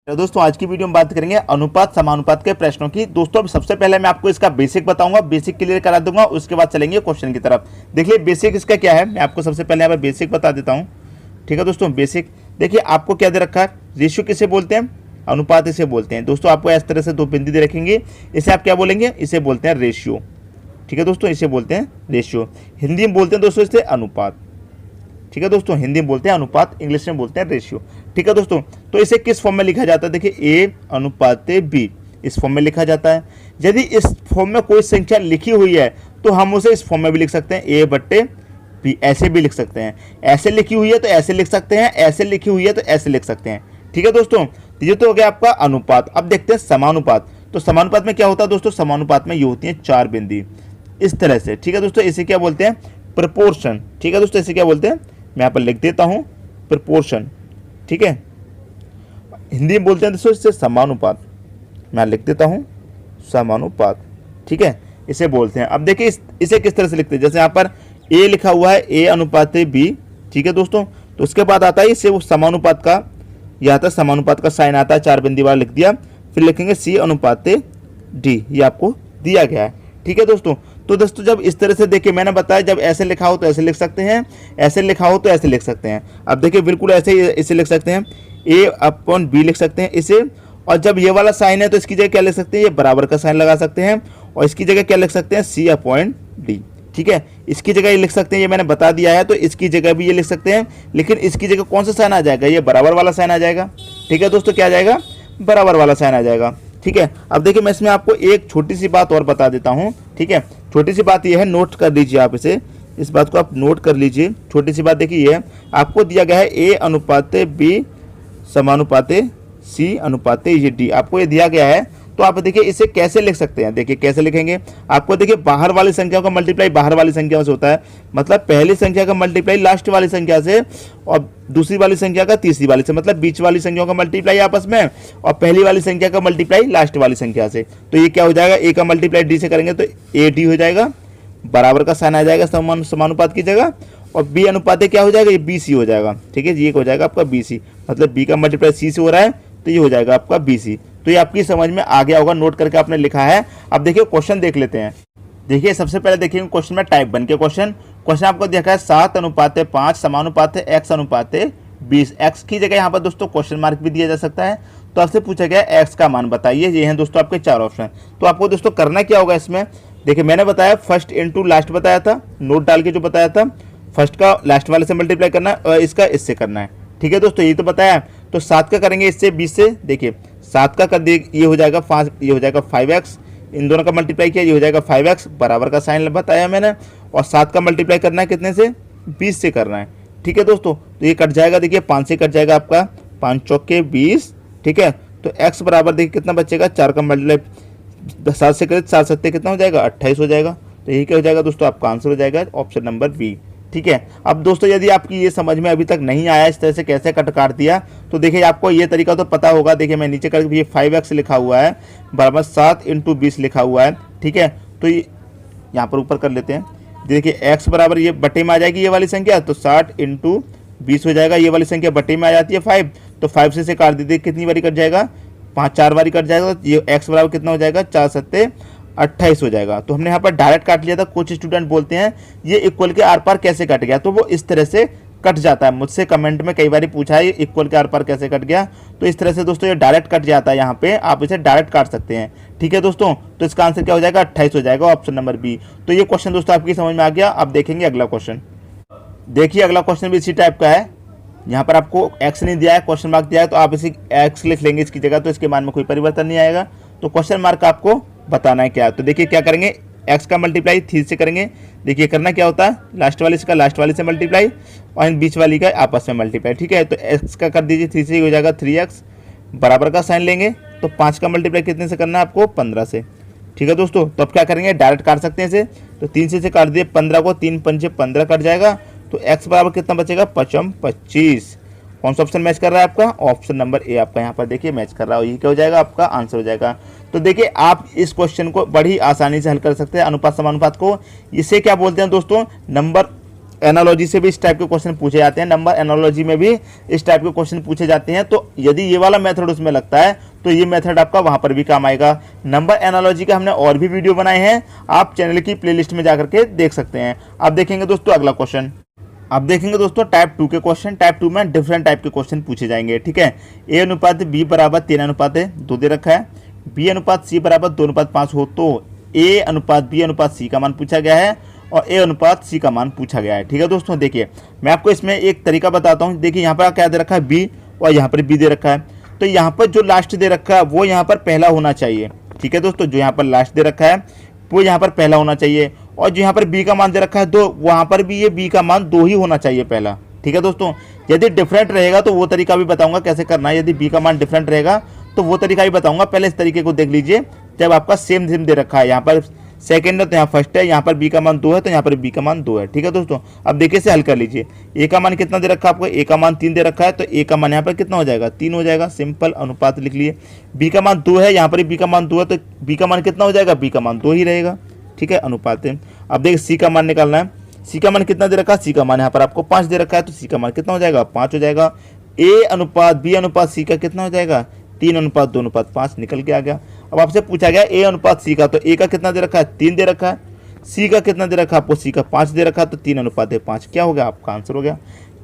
तो दोस्तों आज की वीडियो में बात करेंगे अनुपात समानुपात के प्रश्नों की। दोस्तों सबसे पहले मैं आपको इसका बेसिक बताऊंगा, बेसिक क्लियर करा दूंगा, उसके बाद चलेंगे क्वेश्चन की तरफ। देखिए बेसिक इसका क्या है, मैं आपको सबसे पहले यहाँ पर बेसिक बता देता हूँ। ठीक है दोस्तों, बेसिक देखिए आपको क्या दे रखा है, रेशियो किसे बोलते हैं, अनुपात इसे बोलते हैं। दोस्तों आपको इस तरह से दो बिंदु दे रखेंगे, इसे आप क्या बोलेंगे, इसे बोलते हैं रेशियो। ठीक है दोस्तों, इसे बोलते हैं रेशियो। हिंदी में बोलते हैं दोस्तों इसे अनुपात। ठीक है दोस्तों, हिंदी में बोलते हैं अनुपात, इंग्लिश में बोलते हैं रेशियो। ठीक है दोस्तों, तो इसे किस फॉर्म में लिखा जाता है, देखिए ए अनुपात बी, इस फॉर्म में लिखा जाता है। यदि इस फॉर्म में कोई संख्या लिखी हुई है तो हम उसे इस फॉर्म में भी लिख सकते हैं, ए बट्टे बी, ऐसे भी लिख सकते हैं। ऐसे लिखी हुई है तो ऐसे लिख सकते हैं, ऐसे लिखी हुई है तो ऐसे लिख सकते हैं। ठीक है दोस्तों, ये तो हो गया आपका अनुपात। अब देखते हैं समानुपात। तो समानुपात में क्या होता है दोस्तों, समानुपात में ये होती है चार बिंदी इस तरह से। ठीक है दोस्तों, इसे क्या बोलते हैं, प्रपोर्शन। ठीक है दोस्तों, इसे क्या बोलते हैं, मैं यहाँ पर लिख देता हूँ प्रपोर्शन। ठीक है, हिंदी में बोलते हैं दोस्तों इससे समानुपात, मैं लिख देता हूँ समानुपात। ठीक है, इसे बोलते हैं। अब देखिए इसे किस तरह से लिखते हैं, जैसे यहाँ पर ए लिखा हुआ है, ए अनुपात बी। ठीक है दोस्तों, तो उसके बाद आता है इससे वो समानुपात का, यह आता है समानुपात का साइन आता है, चार बिंदी वाला लिख दिया। फिर लिखेंगे सी अनुपात डी, ये आपको दिया गया है। ठीक है दोस्तों, तो दोस्तों जब इस तरह से देखिए मैंने बताया, जब ऐसे लिखा हो तो ऐसे लिख सकते हैं, ऐसे लिखा हो तो ऐसे लिख सकते हैं। अब देखिए बिल्कुल ऐसे ही इसे लिख सकते हैं, ए अपॉन बी लिख सकते हैं इसे। और जब ये वाला साइन है तो इसकी जगह क्या लिख सकते हैं, ये बराबर का साइन लगा सकते हैं। और इसकी जगह क्या लिख सकते हैं, सी अपॉन डी। ठीक है, इसकी जगह ये लिख सकते हैं, ये मैंने बता दिया है, तो इसकी जगह भी ये लिख सकते हैं। लेकिन इसकी जगह कौन सा साइन आ जाएगा, ये बराबर वाला साइन आ जाएगा। ठीक है दोस्तों, क्या आ जाएगा, बराबर वाला साइन आ जाएगा। ठीक है, अब देखिए मैं इसमें आपको एक छोटी सी बात और बता देता हूँ। ठीक है, छोटी सी बात यह है, नोट कर लीजिए आप इसे, इस बात को आप नोट कर लीजिए। छोटी सी बात देखिए, ये आपको दिया गया है ए अनुपात बी समानुपात सी अनुपात ये डी, आपको ये दिया गया है। तो आप देखिए इसे कैसे लिख सकते हैं, देखिए कैसे लिखेंगे। आपको देखिए बाहर वाली संख्याओं का मल्टीप्लाई बाहर वाली संख्याओं से होता है, मतलब पहली संख्या का मल्टीप्लाई लास्ट वाली संख्या से, और दूसरी वाली संख्या का तीसरी वाली से, मतलब बीच वाली संख्याओं का मल्टीप्लाई आपस में, और पहली वाली संख्या का मल्टीप्लाई लास्ट वाली संख्या से। तो ये क्या हो जाएगा, ए का मल्टीप्लाई डी से करेंगे तो ए डी हो जाएगा, बराबर का साइन आ जाएगा समानुपात की जगह। और बी अनुपात क्या हो जाएगा, ये बी सी हो जाएगा। ठीक है, ये हो जाएगा आपका बी सी, मतलब बी का मल्टीप्लाई सी से हो रहा है तो ये हो जाएगा आपका बी सी। तो ये आपकी समझ में आ गया होगा, नोट करके आपने लिखा है। अब देखिए क्वेश्चन देख लेते हैं। देखिए सबसे पहले देखिए क्वेश्चन में टाइप 1 के क्वेश्चन आपको देखा है 7 अनुपात 5 समानुपात x अनुपात 20। x की जगह यहाँ पर दोस्तों क्वेश्चन मार्क भी दिया जा सकता है। तो आपसे पूछा गया x का मान बताइए, ये हैं दोस्तों आपके चार ऑप्शन। तो आपको दोस्तों करना क्या होगा इसमें, देखिए मैंने बताया फर्स्ट इंटू लास्ट बताया था, नोट डाल के जो बताया था, फर्स्ट का लास्ट वाले से मल्टीप्लाई करना है और इसका इससे करना है। ठीक है दोस्तों, ये तो बताया। तो 7 का करेंगे इससे 20 से, देखिए 7 का कर दिए, ये हो जाएगा 5, ये हो जाएगा 5x, इन दोनों का मल्टीप्लाई किया, ये हो जाएगा 5x, बराबर का साइन बताया मैंने। और 7 का मल्टीप्लाई करना है कितने से, 20 से करना है। ठीक है दोस्तों, तो ये कट जाएगा, देखिए 5 से कट जाएगा आपका, 5 चौके 20। ठीक है, तो x बराबर देखिए कितना बचेगा, 4 का मल्टीप्लाई 7 से करें, 4 सत्ते कितना हो जाएगा, 28 हो जाएगा। तो यही क्या हो जाएगा दोस्तों, आपका आंसर हो जाएगा ऑप्शन नंबर बी। ठीक है, अब दोस्तों यदि आपकी ये समझ में अभी तक नहीं आया इस तरह से कैसे कट काट दिया, तो देखिए आपको ये तरीका तो पता होगा। देखिए मैं नीचे कर, ये 5x लिखा हुआ है बराबर 7 इंटू 20 लिखा हुआ है। ठीक है, तो ये यहाँ पर ऊपर कर लेते हैं। देखिए x बराबर ये बटे में आ जाएगी ये वाली संख्या, तो 60 इंटू 20 हो जाएगा। ये वाली संख्या बटे में आ जाती है 5, तो 5 से काट दीजिए, कितनी बारी कट जाएगा, 4 बारी कट जाएगा। तो ये x बराबर कितना हो जाएगा, 4 सत्ते 28 हो जाएगा। तो हमने यहाँ पर डायरेक्ट काट लिया था। कुछ स्टूडेंट बोलते हैं ये इक्वल के आर पार कैसे कट गया, तो वो इस तरह से कट जाता है। मुझसे कमेंट में कई बार पूछा है इक्वल के आर पार कैसे कट गया, तो इस तरह से दोस्तों ये डायरेक्ट कट जाता है। यहाँ पे आप इसे डायरेक्ट काट सकते हैं। ठीक है दोस्तों, तो इसका आंसर क्या हो जाएगा, 28 हो जाएगा, ऑप्शन नंबर बी। तो ये क्वेश्चन दोस्तों आपकी समझ में आ गया। अब देखेंगे अगला क्वेश्चन। देखिए अगला क्वेश्चन भी इसी टाइप का है। यहाँ पर आपको एक्स नहीं दिया है, क्वेश्चन मार्क दिया है, तो आप इसी एक्स लिख लेंगे इसकी जगह, तो इसके मान में कोई परिवर्तन नहीं आएगा। तो क्वेश्चन मार्क आपको बताना है क्या। तो देखिए क्या करेंगे, x का मल्टीप्लाई 3 से करेंगे। देखिए करना क्या होता है, लास्ट वाले से लास्ट वाले से मल्टीप्लाई और बीच वाली का आपस में मल्टीप्लाई। ठीक है, तो x का कर दीजिए 3 से, हो जाएगा 3x, बराबर का साइन लेंगे। तो 5 का मल्टीप्लाई कितने से करना है आपको, 15 से। ठीक है दोस्तों, तो अब क्या करेंगे, डायरेक्ट काट सकते हैं इसे। तो 3 से काट दिए, 15 को 3 पंचे 15 कट जाएगा। तो x बराबर कितना बचेगा, 5 25। कौन सा ऑप्शन मैच कर रहा है आपका, ऑप्शन नंबर ए आपका यहाँ पर देखिए मैच कर रहा है। ये क्या हो जाएगा, आपका आंसर हो जाएगा। तो देखिए आप इस क्वेश्चन को बड़ी आसानी से हल कर सकते हैं, अनुपात समानुपात को। इसे क्या बोलते हैं दोस्तों, नंबर एनालॉजी से भी इस टाइप के क्वेश्चन पूछे जाते हैं, नंबर एनालॉजी में भी इस टाइप के क्वेश्चन पूछे जाते हैं। तो यदि ये वाला मेथड उसमें लगता है तो ये मेथड आपका वहां पर भी काम आएगा। नंबर एनालॉजी का हमने और भी वीडियो बनाए हैं, आप चैनल की प्लेलिस्ट में जाकर के देख सकते हैं। अब देखेंगे दोस्तों अगला क्वेश्चन। अब देखेंगे दोस्तों टाइप 2 के क्वेश्चन। टाइप 2 में डिफरेंट टाइप के क्वेश्चन पूछे जाएंगे, ठीक है। ए अनुपात बी बराबर 3:2 दे रखा है, बी अनुपात सी बराबर 2:5 हो तो ए अनुपात बी अनुपात सी का मान पूछा गया है और ए अनुपात सी का मान पूछा गया है, ठीक है दोस्तों। देखिए मैं आपको इसमें एक तरीका बताता हूँ। देखिए यहाँ पर क्या दे रखा है बी और यहाँ पर बी दे रखा है, तो यहाँ पर जो लास्ट दे रखा है वो यहाँ पर पहला होना चाहिए, ठीक है दोस्तों। जो यहाँ पर लास्ट दे रखा है वो यहाँ पर पहला होना चाहिए, और जो यहाँ पर बी का मान दे रखा है 2, वहाँ पर भी ये बी का मान 2 ही होना चाहिए पहला, ठीक है दोस्तों। यदि डिफरेंट रहेगा तो वो तरीका भी बताऊंगा कैसे करना है। यदि बी का मान डिफरेंट रहेगा तो वो तरीका भी बताऊंगा। पहले इस तरीके को देख लीजिए, जब आपका सेम दे रखा है, यहाँ पर सेकंड है तो यहाँ फर्स्ट है, यहाँ पर बी का मान 2 है तो यहाँ पर बी का मान 2 है, ठीक है दोस्तों। अब देखिए इसे हल कर लीजिए। ए का मान कितना दे रखा है आपको, ए का मान 3 दे रखा है, तो ए का मान यहाँ पर कितना हो जाएगा 3 हो जाएगा, सिंपल अनुपात लिख लिए। बी का मान 2 है, यहाँ पर बी का मान 2 है, तो बी का मान कितना हो जाएगा, बी का मान 2 ही रहेगा, ठीक है, अनुपात है। अब देखिए सी का मान निकालना है। सी का मान कितना दे रखा है, सी का मान यहाँ पर आपको 5 दे रखा है, तो सी का मान कितना हो जाएगा 5 हो जाएगा। ए अनुपात बी अनुपात सी का कितना हो जाएगा 3:2:5 निकल के आ गया। अब आपसे पूछा गया ए अनुपात सी का, तो ए का कितना दे रखा है 3 दे रखा है, सी का कितना दे रखा है आपको, सी का 5 दे रखा है, तो 3:5 क्या हो गया आपका आंसर हो गया,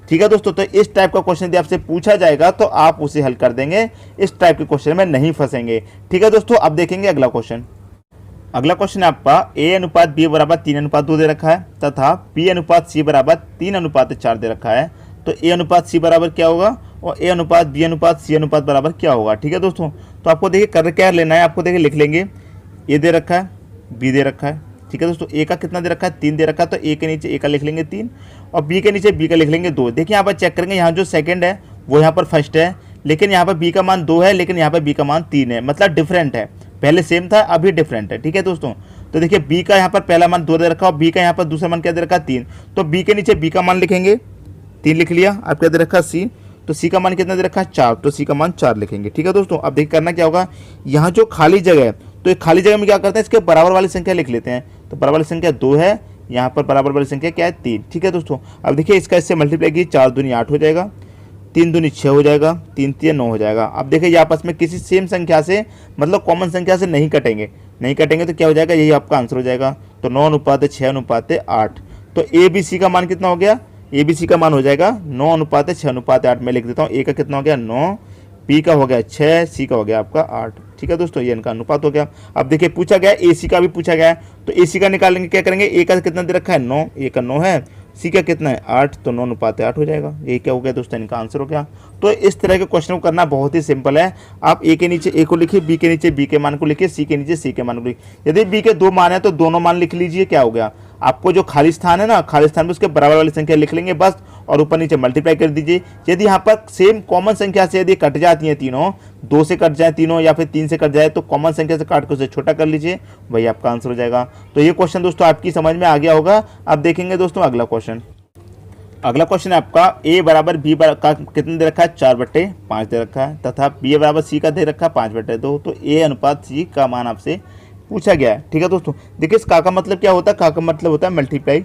ठीक है दोस्तों। तो इस टाइप का क्वेश्चन यदि आपसे पूछा जाएगा तो आप उसे हल कर देंगे, इस टाइप के क्वेश्चन में नहीं फंसेंगे, ठीक है दोस्तों। अब देखेंगे अगला क्वेश्चन। अगला क्वेश्चन है आपका ए अनुपात बी बराबर 3:2 दे रखा है तथा बी अनुपात सी बराबर 3:4 दे रखा है, तो ए अनुपात सी बराबर क्या होगा और ए अनुपात बी अनुपात सी अनुपात बराबर क्या होगा, ठीक है दोस्तों। तो आपको देखिए कर क्या लेना है, आपको देखिए लिख लेंगे ए दे रखा है बी दे रखा है, ठीक है दोस्तों। ए का कितना दे रखा है 3 दे रखा है, तो ए के नीचे ए का लिख लेंगे 3 और बी के नीचे बी का लिख लेंगे 2। देखिए यहाँ पर चेक करेंगे, यहाँ जो सेकंड है वो यहाँ पर फर्स्ट है, लेकिन यहाँ पर बी का मान 2 है, लेकिन यहाँ पर बी का मान 3 है, मतलब डिफरेंट है। पहले सेम था अभी डिफरेंट है, ठीक है दोस्तों। तो देखिए बी का यहाँ पर पहला मान 2 दे रखा और बी का यहाँ पर दूसरा मान क्या दे रखा 3, तो बी के नीचे बी का मान लिखेंगे 3 लिख लिया। आप क्या दे रखा सी, तो सी का मान कितना दे रखा है 4, तो सी का मान 4 लिखेंगे, ठीक है दोस्तों। अब देखिए करना क्या होगा, यहाँ जो खाली जगह है तो एक खाली जगह में क्या करते हैं इसके बराबर वाली संख्या लिख लेते हैं, तो बराबर वाली संख्या 2 है, यहाँ पर बराबर वाली संख्या क्या है 3, ठीक है दोस्तों। अब देखिए इसका इससे मल्टीप्लाई की 4 दूनी 8 हो जाएगा, 3 दूनी 6 हो जाएगा, 3 3 9 हो जाएगा। अब देखिए ये आपस में किसी सेम संख्या से मतलब कॉमन संख्या से नहीं कटेंगे, नहीं कटेंगे तो क्या हो जाएगा, यही आपका आंसर हो जाएगा। तो 9:6:8, तो ए बी सी का मान कितना हो गया, ए बी सी का मान हो जाएगा 9:6:8। मैं लिख देता हूँ, ए का कितना हो गया 9, बी का हो गया 6, सी का हो गया आपका 8, ठीक है दोस्तों। ये इनका अनुपात हो गया। अब देखिए पूछा गया ए सी का भी पूछा गया है, तो ए सी का निकालेंगे, क्या करेंगे, ए का कितना दे रखा है 9, ए का 9 है, सी का कितना है 8, तो 9:8 हो जाएगा। ये क्या हो गया दोस्तों, इनका आंसर हो गया। तो इस तरह के क्वेश्चन को करना बहुत ही सिंपल है। आप ए के नीचे ए को लिखिए, बी के नीचे बी के मान को लिखिए, सी के नीचे सी के मान को लिखिए। यदि बी के 2 मान है तो दोनों मान लिख लीजिए, क्या हो गया आपको जो खाली स्थान है ना, खाली स्थान में उसके बराबर वाली संख्या लिख लेंगे बस, और ऊपर नीचे मल्टीप्लाई कर दीजिए। यदि यहाँ पर सेम कॉमन संख्या से यदि कट जाती हैं तीनों, 2 से कट जाए तीनों या फिर 3 से कट जाए, तो कॉमन संख्या से काट के उसे छोटा कर लीजिए, वही आपका आंसर हो जाएगा। तो ये क्वेश्चन दोस्तों आपकी समझ में आ गया होगा। अब देखेंगे दोस्तों अगला क्वेश्चन। अगला क्वेश्चन है आपका ए बराबर बी का कितना दे रखा है 4/5 दे रखा है तथा बी बराबर सी का दे रखा है 5/2, तो ए अनुपात सी का मान आपसे पूछा गया है, ठीक है दोस्तों। देखिए इस का मतलब क्या होता है, का मतलब होता है मल्टीप्लाई,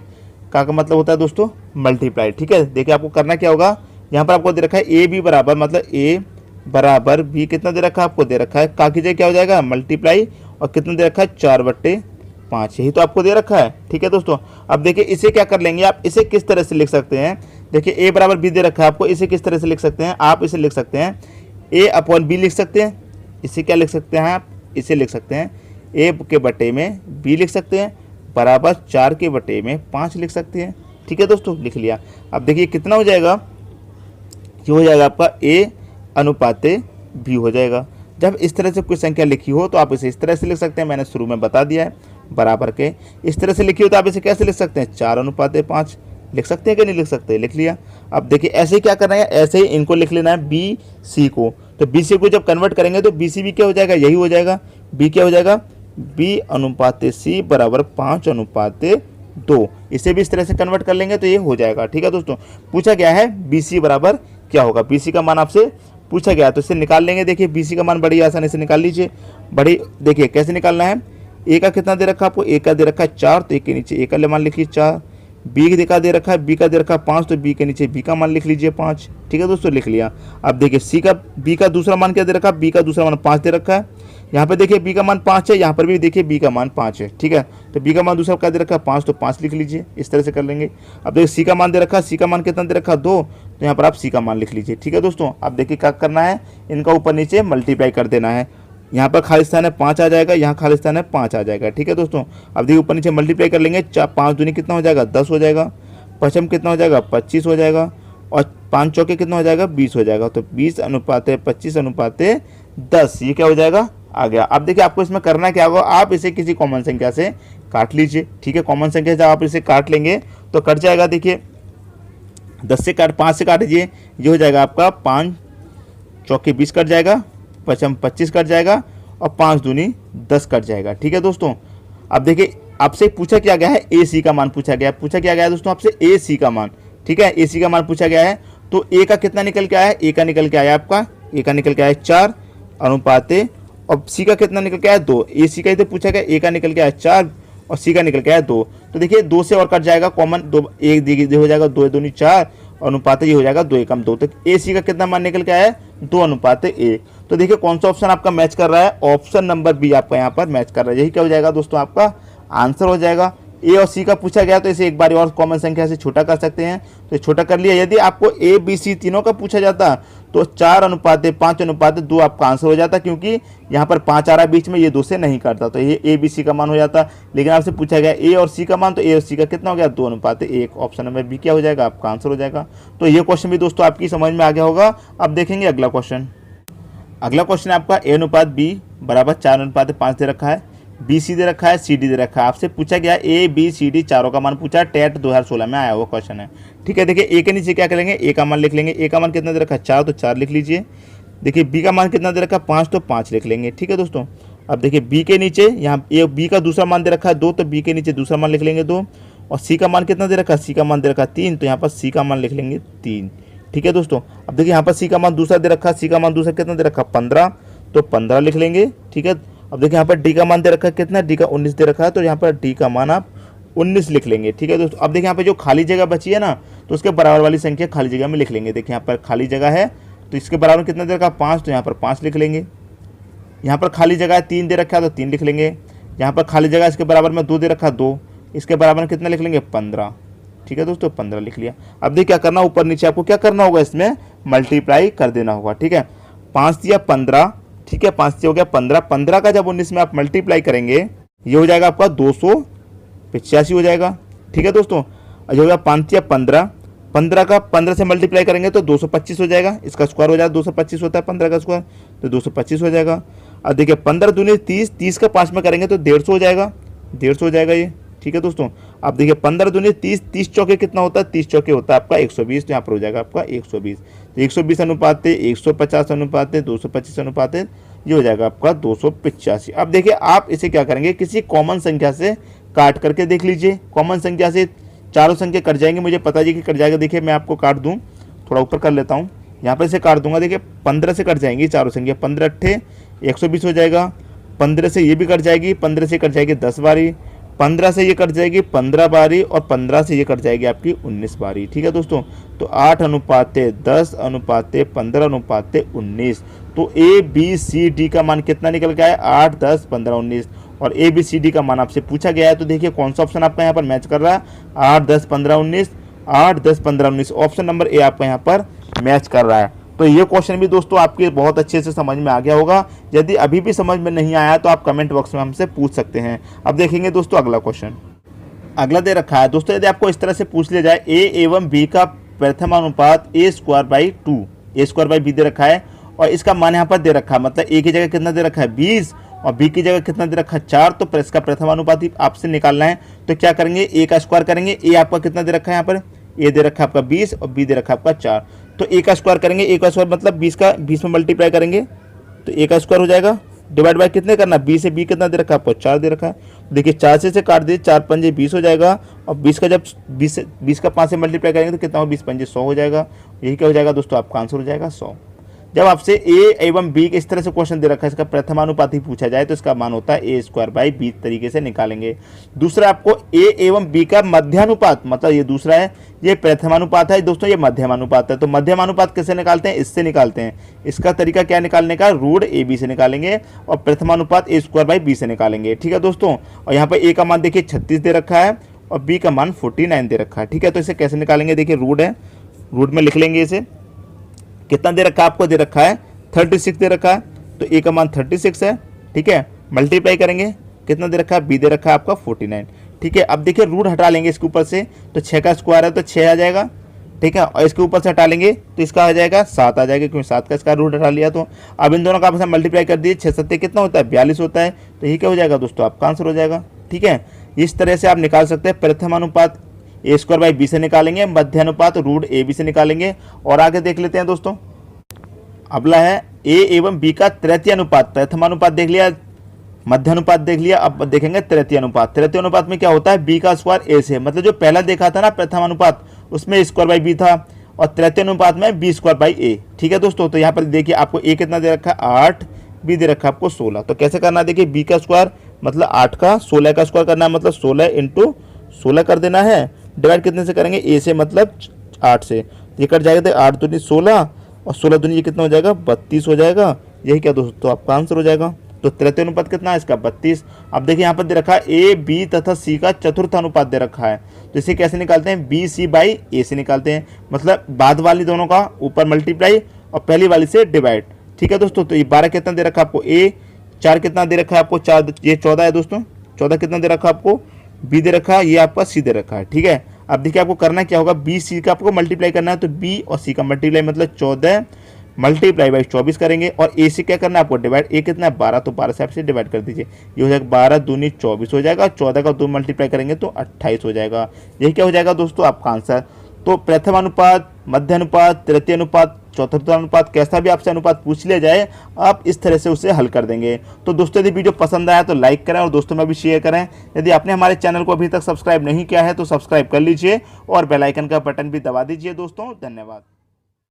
का मतलब होता है दोस्तों मल्टीप्लाई, ठीक है। देखिए आपको करना क्या होगा, यहाँ पर आपको दे रखा है ए बी बराबर, मतलब ए बराबर बी कितना दे रखा है आपको दे रखा है, का की जगह क्या हो जाएगा मल्टीप्लाई, और कितना दे रखा है 4/5, यही तो आपको दे रखा है, ठीक है दोस्तों। अब देखिए इसे क्या कर लेंगे आप, इसे किस तरह से लिख सकते हैं, देखिए ए बराबर बी दे रखा है आपको, इसे किस तरह से लिख सकते हैं आप, इसे लिख सकते हैं A/B लिख सकते हैं, इसे क्या लिख सकते हैं आप, इसे लिख सकते हैं ए के बटे में बी लिख सकते हैं बराबर 4 के बटे में 5 लिख सकते हैं, ठीक है दोस्तों, लिख लिया। अब देखिए कितना हो जाएगा, ये हो जाएगा आपका ए अनुपात बी हो जाएगा। जब इस तरह से कोई संख्या लिखी हो तो आप इसे इस तरह से लिख सकते हैं, मैंने शुरू में बता दिया है, बराबर के इस तरह से लिखी हो तो आप इसे कैसे लिख सकते हैं 4:5 लिख सकते हैं कि नहीं लिख सकते, लिख लिया। अब देखिए ऐसे ही क्या करना है, ऐसे ही इनको लिख लेना है बी सी को, तो बी सी को जब कन्वर्ट करेंगे तो बी सी भी क्या हो जाएगा, यही हो जाएगा, बी क्या हो जाएगा बी अनुपात सी बराबर 5:2, इसे भी इस तरह से कन्वर्ट कर लेंगे तो ये हो जाएगा, ठीक है दोस्तों। पूछा गया है बी सी बराबर क्या होगा, बी सी का मान आपसे पूछा गया तो इसे निकाल लेंगे। देखिए बी सी का मान बड़ी आसानी से निकाल लीजिए, बड़ी देखिए कैसे निकालना है, ए का कितना दे रखा है आपको, ए का दे रखा है 4, तो ए के नीचे ए का मान लिखिए 4, बी का दे रखा है, बी का दे रखा है 5, तो बी के नीचे बी का मान लिख लीजिए 5। ठीक है दोस्तों, लिख लिया। अब देखिए बी का दूसरा मान क्या दे रखा है, बी का दूसरा मान 5 दे रखा है। यहाँ पे देखिए बी का मान 5 है, यहाँ पर भी देखिए बी का मान 5 है। ठीक है, तो बी का मान दूसरा क्या दे रखा है 5, तो 5 लिख लीजिए। इस तरह से कर लेंगे। अब देखिए सी का मान दे रखा है, सी का मान कितना दे रखा है 2, तो यहाँ पर आप सी का मान लिख लीजिए। ठीक है दोस्तों, अब देखिए क्या करना है, इनका ऊपर नीचे मल्टीप्लाई कर देना है। यहाँ पर खाली स्थान है 5 आ जाएगा, यहाँ खाली स्थान है 5 आ जाएगा। ठीक है दोस्तों, अब देखिए ऊपर नीचे मल्टीप्लाई कर लेंगे। 5 दूनी कितना हो जाएगा 10 हो जाएगा, पचम कितना हो जाएगा 25 हो जाएगा, और 5 चौके कितना हो जाएगा 20 हो जाएगा। तो 20 अनुपात 25 अनुपात 10, ये क्या हो जाएगा आ गया। अब देखिए आपको इसमें करना क्या होगा, आप इसे किसी कॉमन संख्या से काट लीजिए। ठीक है, कॉमन संख्या से आप इसे काट लेंगे तो कट जाएगा। देखिए 5 से काट दीजिए, ये हो जाएगा आपका 5 चौके 20 कट जाएगा, पचम 25 कट जाएगा, और 5 दूनी 10 कट जाएगा। ठीक है दोस्तों, अब देखिए आपसे पूछा क्या गया है, ए सी का मान पूछा गया है। पूछा क्या गया है दोस्तों आपसे, ए सी का मान। ठीक है, ए सी का मान पूछा गया है। तो ए का कितना निकल के आया है, ए का निकल के आया आपका, ए का निकल के आया 4 अनुपात, और सी का कितना निकल के आया 2। ए सी का ही तो पूछा गया, ए का निकल के आया 4 और सी का निकल के आया 2। तो देखिए 2 से और कट जाएगा कॉमन, 2 1 हो जाएगा, 2 दूनी 4 अनुपात ये हो जाएगा 2 एकम 2। तो ए सी का कितना मान निकल के आया है 2 अनुपात 1। तो देखिए कौन सा ऑप्शन आपका मैच कर रहा है, ऑप्शन नंबर बी आपका यहाँ पर मैच कर रहा है। यही क्या हो जाएगा दोस्तों, आपका आंसर हो जाएगा। ए और सी का पूछा गया तो इसे एक बार और कॉमन संख्या से छोटा कर सकते हैं, तो छोटा कर लिया। यदि आपको ए बी सी तीनों का पूछा जाता तो 4 अनुपात 5 अनुपात 2 आपका आंसर हो जाता, क्योंकि यहाँ पर 5 आ रहा है बीच में, ये 2 से नहीं करता, तो ये ए बी सी का मान हो जाता। लेकिन आपसे पूछा गया ए और सी का मान, तो ए और सी का कितना हो गया 2 अनुपात 1। ऑप्शन नंबर बी क्या हो जाएगा, आपका आंसर हो जाएगा। तो ये क्वेश्चन भी दोस्तों आपकी समझ में आ गया होगा। अब देखेंगे अगला क्वेश्चन। अगला क्वेश्चन आपका ए अनुपात बी बराबर 4 अनुपात 5 दे रखा है, बी सी दे रखा है, सी डी दे रखा है। आपसे पूछा गया ए बी सी डी चारों का मान पूछा, टेट 2016 में आया हुआ क्वेश्चन है। ठीक है, देखिए ए के नीचे क्या करेंगे, ए का मान लिख लेंगे। ए का मान कितना दे रखा है 4, तो 4 लिख लीजिए। देखिए बी का मान कितना दे रखा है 5, तो 5 लिख लेंगे। ठीक है दोस्तों, अब देखिए बी के नीचे यहाँ ए बी का दूसरा मान दे रखा है 2, तो बी के नीचे दूसरा मान लिख लेंगे 2। और सी का मान कितना दे रखा है, सी का मान दे रखा है 3, तो यहाँ पर सी का मान लिख लेंगे 3। ठीक है दोस्तों, अब देखिए यहाँ पर सी का मान दूसरा दे रखा है, सी का मान दूसरा कितना दे रखा है 15, तो 15 लिख लेंगे। ठीक है, अब देखिए यहाँ पर डी का मान दे रखा है कितना, डी का 19 दे रखा है, तो यहाँ पर डी का मान आप 19 लिख लेंगे। ठीक है दोस्तों, अब देखिए यहाँ पे जो खाली जगह बची है ना, तो उसके बराबर वाली संख्या खाली जगह में लिख लेंगे। देखिए यहाँ पर खाली जगह है, तो इसके बराबर कितना दे रखा है 5, तो यहाँ पर 5 लिख लेंगे। यहाँ पर खाली जगह है 3 दे रखा है, तो 3 लिख लेंगे। यहाँ पर खाली जगह इसके बराबर में 2 दे रखा है 2, इसके बराबर में कितना लिख लेंगे 15। ठीक है दोस्तों, 15 लिख लिया। अब देखिए क्या करना, ऊपर नीचे आपको क्या करना होगा, इसमें मल्टीप्लाई कर देना होगा। ठीक है, 5 दिया 15, ठीक है 5 से हो गया 15, 15 का जब 19 में आप मल्टीप्लाई करेंगे ये हो जाएगा आपका 285 हो जाएगा। ठीक है दोस्तों, ये हो गया 5 या 15, 15 का 15 से मल्टीप्लाई करेंगे तो 225 हो जाएगा, इसका स्क्वायर हो जाएगा 225 होता है 15 का स्क्वायर, तो 225 हो जाएगा। अब देखिए 15 दूनी 30, 30 का 5 में करेंगे तो 150 हो जाएगा, 150 हो जाएगा ये। ठीक है दोस्तों, अब देखिए 15 दूनी 30, 30 चौके कितना होता है, 30 चौके होता है आपका 120, तो यहाँ पर हो जाएगा आपका 120। तो 120 अनुपात 150 अनुपात 225 अनुपात ये हो जाएगा आपका 285। अब देखिए आप इसे क्या करेंगे, किसी कॉमन संख्या से काट करके देख लीजिए। कॉमन संख्या से चारों संख्या कट जाएंगे, मुझे पता जी कि कट जाएगा। देखिए मैं आपको काट दूँ, थोड़ा ऊपर कर लेता हूँ, यहाँ पर इसे काट दूंगा। देखिए 15 से कट जाएंगी चारों संख्या, 15 अट्ठे 120 हो जाएगा, 15 से ये भी कट जाएगी, 15 से कट जाएगी 10 बारी, 15 से ये कट जाएगी 15 बारी, और 15 से ये कट जाएगी आपकी 19 बारी। ठीक है दोस्तों, तो 8 अनुपात 10 अनुपात 15 अनुपात 19। तो ए बी सी डी का मान कितना निकल गया है 8 10 15 19, और ए बी सी डी का मान आपसे पूछा गया है। तो देखिए कौन सा ऑप्शन आपका यहाँ पर मैच कर रहा है, 8 10 15 19, 8 10 15 19, ऑप्शन नंबर ए आपका यहाँ पर मैच कर रहा है। तो ये क्वेश्चन भी दोस्तों आपके बहुत अच्छे से समझ में आ गया होगा। यदि अभी भी समझ में नहीं आया तो आप कमेंट बॉक्स में हमसे पूछ सकते हैं। अब देखेंगे दोस्तों अगला क्वेश्चन। अगला दे रखा है दोस्तों, यदि आपको इस तरह से पूछ लिया जाए ए एवं बी का प्रथम अनुपात A square by 2, A square by B दे रखा है, और इसका मान यहाँ पर दे रखा है, मतलब ए की जगह कितना दे रखा है 20 और बी की जगह कितना दे रखा है 4, तो इसका प्रथम अनुपात आपसे निकालना है। तो क्या करेंगे, ए का स्क्वायर करेंगे। ए आपका कितना दे रखा है, यहाँ पर ए दे रखा है आपका 20 और बी दे रखा है आपका 4, तो ए का स्क्वायर करेंगे। ए का स्क्वायर मतलब 20 में मल्टीप्लाई करेंगे तो ए का स्क्वायर हो जाएगा, डिवाइड बाय कितने करना, बी से बी कितना दे रखा है आपको 4 दे रखा है। देखिए 4 से काट दिए, 4 पंजे 20 हो जाएगा, और 20 का जब 20 का 5 से मल्टीप्लाई करेंगे तो कितना हो 20 पंजे 100 हो जाएगा। यही क्या हो जाएगा दोस्तों, आपका आंसर हो जाएगा 100। जब आपसे ए एवं बी के इस तरह से क्वेश्चन दे रखा है, इसका प्रथमानुपाती पूछा जाए तो इसका मान होता है ए स्क्वायर बाई बी तरीके से निकालेंगे। दूसरा आपको ए एवं बी का मध्यानुपात, मतलब ये दूसरा है, ये प्रथमानुपात है दोस्तों, ये मध्यमानुपात है। तो मध्यमानुपात कैसे निकालते हैं, इससे निकालते हैं। इसका तरीका क्या निकालने का, रूट ए बी से निकालेंगे और प्रथमानुपात ए स्क्वायर बाई बी से निकालेंगे। ठीक है दोस्तों, और यहाँ पर ए का मान देखिए 36 दे रखा है और बी का मान 49 दे रखा है। ठीक है, तो इसे कैसे निकालेंगे, देखिए रूट है, रूट में लिख लेंगे इसे। कितना दे रखा है आपको, दे रखा है 36 दे रखा है, तो ए का मान 36 है। ठीक है, मल्टीप्लाई करेंगे, कितना दे रखा है, बी दे रखा है आपका 49। ठीक है, अब देखिए रूट हटा लेंगे इसके ऊपर से, तो 6 का स्क्वायर है तो 6 आ जाएगा। ठीक है, और इसके ऊपर से हटा लेंगे तो इसका आ जाएगा 7 आ जाएगा, क्योंकि 7 का इसका रूट हटा लिया। तो अब इन दोनों का आपस में मल्टीप्लाई कर दिए, 6 7 कितना होता है, 42 होता है। तो ये क्या हो जाएगा दोस्तों, आपका आंसर हो जाएगा। ठीक है, इस तरह से आप निकाल सकते हैं। प्रथमानुपात ए स्क्वायर बाई बी से निकालेंगे, मध्यानुपात रूट ए बी से निकालेंगे। और आगे देख लेते हैं दोस्तों, अगला है ए एवं बी का तृतीय अनुपात। प्रथमानुपात देख लिया, मध्यानुपात देख लिया, अब देखेंगे तृतीय अनुपात। तृतीय अनुपात में क्या होता है, बी का स्क्वायर ए से, मतलब जो पहला देखा था ना प्रथमानुपात, उसमें स्क्वायर बाई बी था, और तृतीय अनुपात में बी स्क्वायर बाई ए। ठीक है दोस्तों, तो यहाँ पर देखिए आपको ए कितना दे रखा है 8, बी दे रखा है आपको 16। तो कैसे करना है, देखिए बी का स्क्वायर मतलब 8 का 16 का स्क्वायर करना है, मतलब 16 इंटू 16 कर देना है। डिवाइड कितने से करेंगे, ए से मतलब 8 से, ये कट जाएगा, तो 8 दूनी 16 और 16 दूनी ये कितना हो जाएगा, 32 हो जाएगा। यही क्या दोस्तों आपका आंसर हो जाएगा। तो तृतीय अनुपात कितना है इसका, 32। अब देखिए यहाँ पर दे रखा है ए बी तथा सी का चतुर्थ अनुपात दे रखा है, तो इसे कैसे निकालते हैं, बी सी बाई ए से निकालते हैं, मतलब बाद वाली दोनों का ऊपर मल्टीप्लाई और पहली वाली से डिवाइड। ठीक है दोस्तों, तो ये 12 कितना दे रखा है आपको, ए 4 कितना दे रखा है आपको, 4 ये 14 है दोस्तों, 14 कितना दे रखा है आपको, बी दे रखा है, ये आपका सी दे रखा है। ठीक है, अब देखिए आपको करना क्या होगा, बी सी का आपको मल्टीप्लाई करना है, तो बी और सी का मल्टीप्लाई मतलब 14 मल्टीप्लाई बाई 24 करेंगे, और ए से क्या करना है आपको डिवाइड, ए कितना है 12, तो 12 से आप से डिवाइड कर दीजिए, ये हो जाएगा 12 दूनी 24 हो जाएगा, 14 का 2 मल्टीप्लाई करेंगे तो 28 हो जाएगा। यही क्या हो जाएगा दोस्तों आपका आंसर। तो प्रथम अनुपात, मध्य अनुपात, तृतीय अनुपात, चौथा अनुपात, कैसा भी आपसे अनुपात पूछ लिया जाए आप इस तरह से उसे हल कर देंगे। तो दोस्तों यदि वीडियो पसंद आया तो लाइक करें और दोस्तों में भी शेयर करें। यदि आपने हमारे चैनल को अभी तक सब्सक्राइब नहीं किया है तो सब्सक्राइब कर लीजिए और बेल आइकन का बटन भी दबा दीजिए दोस्तों। धन्यवाद।